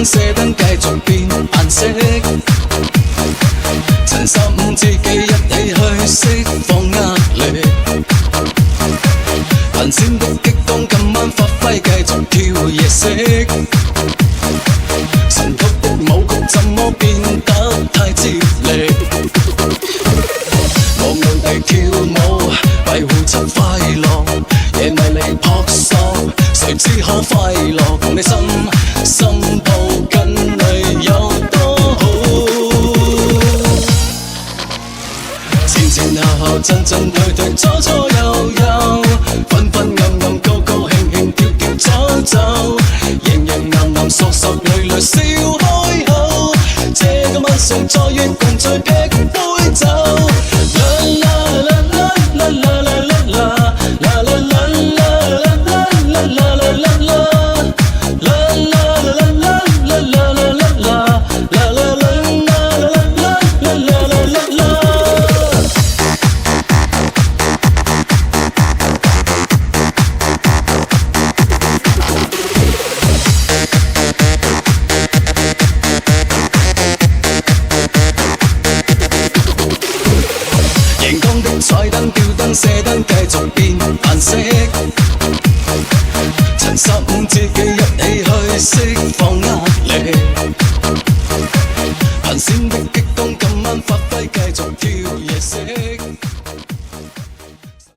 燈射燈繼續變顏色，陳15知己一起去釋放壓力，頻閃的激動今晚發揮繼續跳夜色，神曲的舞曲怎麼變得太接力？我們地跳舞維護着快樂，夜迷離撲索，誰知可快樂？共你心抱跟你有多好？前前後後進進退退左左右右，昏昏暗暗高高興興跳跳走走，營營暗暗索索淚淚笑開口，這個晚上再願共聚劈杯酒。熒光的彩燈、吊燈、射燈繼續變顏色，陳15知己一起去釋放壓力，頻閃的激